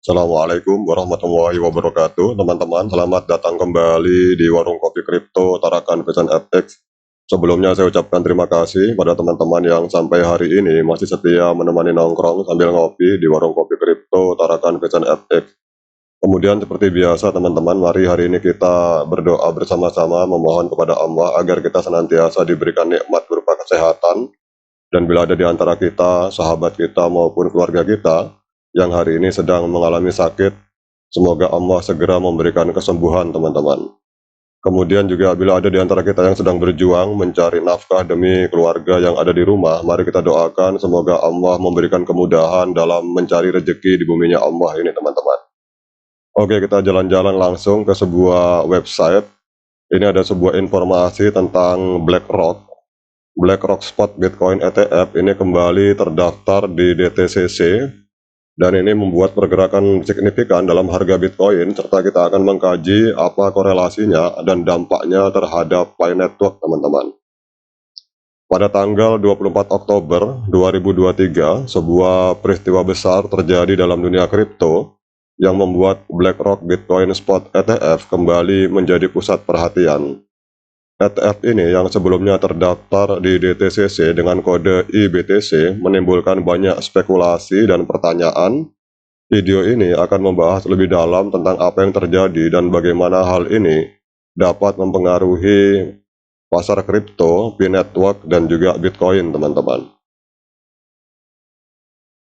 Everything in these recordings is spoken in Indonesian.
Assalamualaikum warahmatullahi wabarakatuh. Teman-teman, selamat datang kembali di Warung Kopi Kripto Tarakan Pesan FX. Sebelumnya saya ucapkan terima kasih pada teman-teman yang sampai hari ini masih setia menemani nongkrong sambil ngopi di Warung Kopi Kripto Tarakan Pesan FX. Kemudian seperti biasa teman-teman, mari hari ini kita berdoa bersama-sama memohon kepada Allah agar kita senantiasa diberikan nikmat berupa kesehatan, dan bila ada di antara kita, sahabat kita maupun keluarga kita yang hari ini sedang mengalami sakit, semoga Allah segera memberikan kesembuhan teman-teman. Kemudian juga bila ada di antara kita yang sedang berjuang mencari nafkah demi keluarga yang ada di rumah, mari kita doakan semoga Allah memberikan kemudahan dalam mencari rezeki di buminya Allah ini teman-teman. Oke, kita jalan-jalan langsung ke sebuah website. Ini ada sebuah informasi tentang BlackRock. BlackRock Spot Bitcoin ETF ini kembali terdaftar di DTCC, dan ini membuat pergerakan signifikan dalam harga Bitcoin, serta kita akan mengkaji apa korelasinya dan dampaknya terhadap Pi Network teman-teman. Pada tanggal 24 Oktober 2023, sebuah peristiwa besar terjadi dalam dunia kripto yang membuat BlackRock Bitcoin Spot ETF kembali menjadi pusat perhatian. ETF ini yang sebelumnya terdaftar di DTCC dengan kode IBTC menimbulkan banyak spekulasi dan pertanyaan. Video ini akan membahas lebih dalam tentang apa yang terjadi dan bagaimana hal ini dapat mempengaruhi pasar kripto, Pi Network, dan juga Bitcoin teman-teman.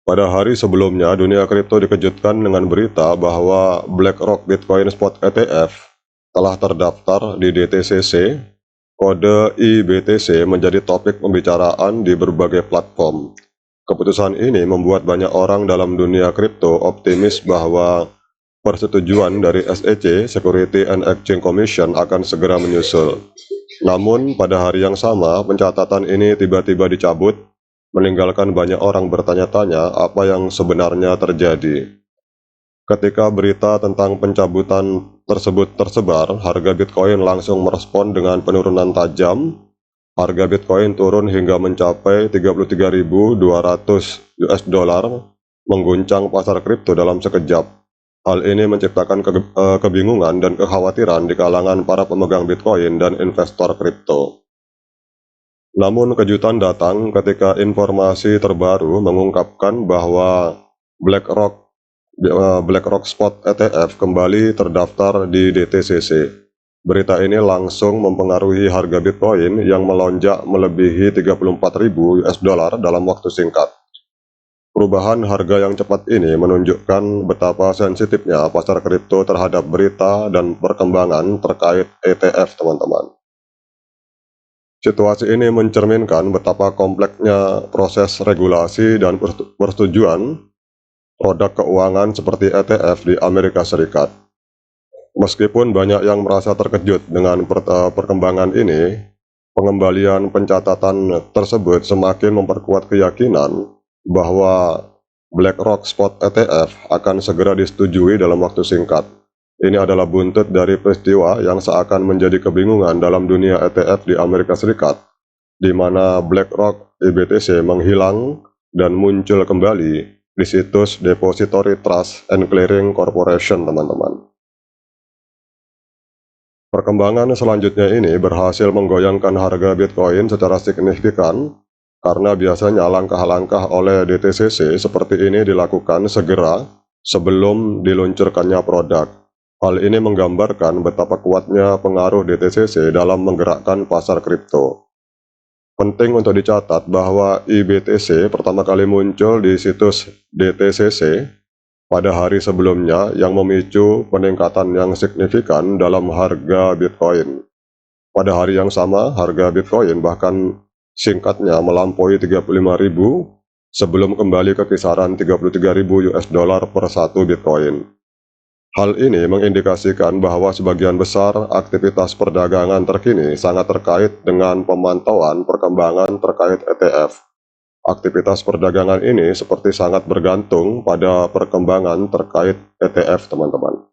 Pada hari sebelumnya, dunia kripto dikejutkan dengan berita bahwa BlackRock Bitcoin Spot ETF telah terdaftar di DTCC. Kode IBTC menjadi topik pembicaraan di berbagai platform. Keputusan ini membuat banyak orang dalam dunia kripto optimis bahwa persetujuan dari SEC (Security and Exchange Commission) akan segera menyusul. Namun, pada hari yang sama, pencatatan ini tiba-tiba dicabut, meninggalkan banyak orang bertanya-tanya apa yang sebenarnya terjadi. Ketika berita tentang pencabutan tersebut tersebar, harga Bitcoin langsung merespon dengan penurunan tajam. Harga Bitcoin turun hingga mencapai 33.200 US dollar, mengguncang pasar kripto dalam sekejap. Hal ini menciptakan kebingungan dan kekhawatiran di kalangan para pemegang Bitcoin dan investor kripto. Namun kejutan datang ketika informasi terbaru mengungkapkan bahwa BlackRock Spot ETF kembali terdaftar di DTCC. Berita ini langsung mempengaruhi harga Bitcoin yang melonjak melebihi 34.000 US dollar dalam waktu singkat. Perubahan harga yang cepat ini menunjukkan betapa sensitifnya pasar kripto terhadap berita dan perkembangan terkait ETF teman-teman. Situasi ini mencerminkan betapa kompleksnya proses regulasi dan persetujuan produk keuangan seperti ETF di Amerika Serikat. Meskipun banyak yang merasa terkejut dengan perkembangan ini, pengembalian pencatatan tersebut semakin memperkuat keyakinan bahwa BlackRock Spot ETF akan segera disetujui dalam waktu singkat. Ini adalah buntut dari peristiwa yang seakan menjadi kebingungan dalam dunia ETF di Amerika Serikat, di mana BlackRock IBTC menghilang dan muncul kembali di situs Depository Trust and Clearing Corporation teman-teman. Perkembangan selanjutnya ini berhasil menggoyangkan harga Bitcoin secara signifikan karena biasanya langkah-langkah oleh DTCC seperti ini dilakukan segera sebelum diluncurkannya produk. Hal ini menggambarkan betapa kuatnya pengaruh DTCC dalam menggerakkan pasar kripto. Penting untuk dicatat bahwa IBTC pertama kali muncul di situs DTCC pada hari sebelumnya yang memicu peningkatan yang signifikan dalam harga Bitcoin. Pada hari yang sama, harga Bitcoin bahkan singkatnya melampaui 35.000 sebelum kembali ke kisaran 33.000 US dollar per satu Bitcoin. Hal ini mengindikasikan bahwa sebagian besar aktivitas perdagangan terkini sangat terkait dengan pemantauan perkembangan terkait ETF. Aktivitas perdagangan ini seperti sangat bergantung pada perkembangan terkait ETF, teman-teman.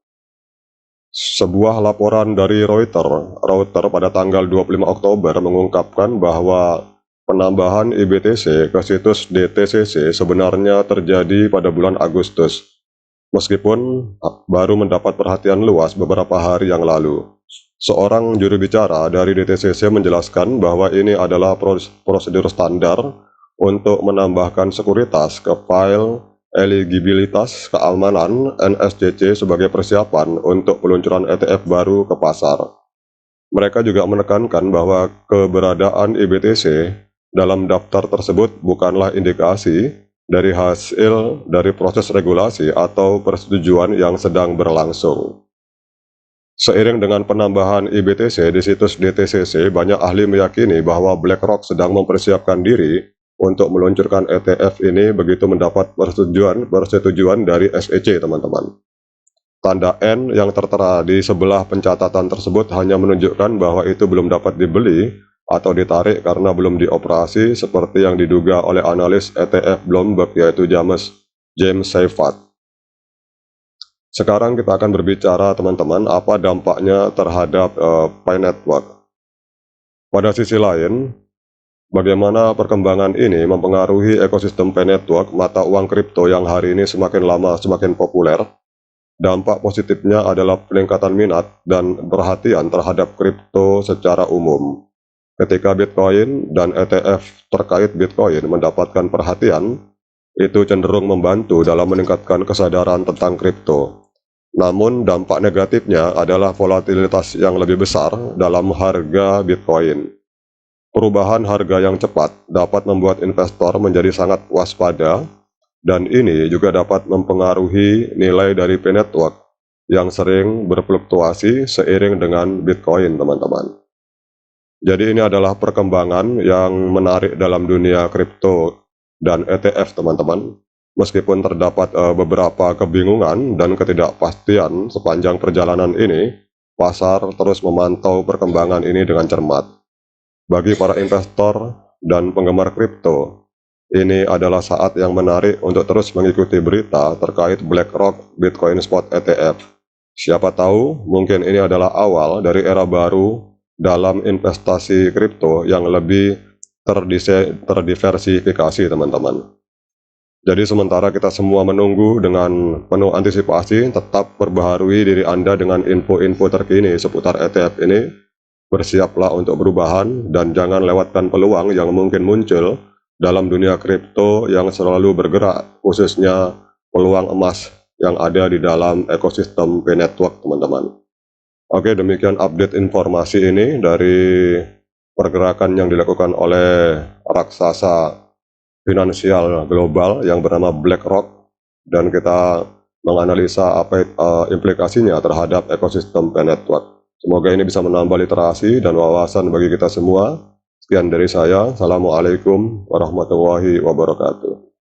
Sebuah laporan dari Reuters pada tanggal 25 Oktober mengungkapkan bahwa penambahan IBTC ke situs DTCC sebenarnya terjadi pada bulan Agustus. Meskipun baru mendapat perhatian luas beberapa hari yang lalu. Seorang juru bicara dari DTCC menjelaskan bahwa ini adalah prosedur standar untuk menambahkan sekuritas ke file eligibilitas keamanan NSCC sebagai persiapan untuk peluncuran ETF baru ke pasar. Mereka juga menekankan bahwa keberadaan IBTC dalam daftar tersebut bukanlah indikasi dari hasil dari proses regulasi atau persetujuan yang sedang berlangsung. Seiring dengan penambahan IBTC di situs DTCC, banyak ahli meyakini bahwa BlackRock sedang mempersiapkan diri untuk meluncurkan ETF ini begitu mendapat persetujuan dari SEC, teman-teman. Tanda N yang tertera di sebelah pencatatan tersebut hanya menunjukkan bahwa itu belum dapat dibeli atau ditarik karena belum dioperasi seperti yang diduga oleh analis ETF Bloomberg yaitu James Seyfarth. Sekarang kita akan berbicara, teman-teman, apa dampaknya terhadap Pi Network. Pada sisi lain, bagaimana perkembangan ini mempengaruhi ekosistem Pi Network, mata uang kripto yang hari ini semakin lama semakin populer. Dampak positifnya adalah peningkatan minat dan perhatian terhadap kripto secara umum. Ketika Bitcoin dan ETF terkait Bitcoin mendapatkan perhatian, itu cenderung membantu dalam meningkatkan kesadaran tentang kripto. Namun dampak negatifnya adalah volatilitas yang lebih besar dalam harga Bitcoin. Perubahan harga yang cepat dapat membuat investor menjadi sangat waspada, dan ini juga dapat mempengaruhi nilai dari Pi Network yang sering berfluktuasi seiring dengan Bitcoin, teman-teman. Jadi ini adalah perkembangan yang menarik dalam dunia kripto dan ETF, teman-teman. Meskipun terdapat beberapa kebingungan dan ketidakpastian sepanjang perjalanan ini, pasar terus memantau perkembangan ini dengan cermat. Bagi para investor dan penggemar kripto, ini adalah saat yang menarik untuk terus mengikuti berita terkait BlackRock Bitcoin Spot ETF. Siapa tahu mungkin ini adalah awal dari era baru dalam investasi kripto yang lebih terdiversifikasi, teman-teman. Jadi sementara kita semua menunggu dengan penuh antisipasi, tetap perbaharui diri Anda dengan info-info terkini seputar ETF ini. Bersiaplah untuk perubahan dan jangan lewatkan peluang yang mungkin muncul dalam dunia kripto yang selalu bergerak, khususnya peluang emas yang ada di dalam ekosistem Pi Network, teman-teman. Oke, demikian update informasi ini dari pergerakan yang dilakukan oleh raksasa finansial global yang bernama BlackRock, dan kita menganalisa apa implikasinya terhadap ekosistem Pi Network. Semoga ini bisa menambah literasi dan wawasan bagi kita semua. Sekian dari saya. Assalamualaikum warahmatullahi wabarakatuh.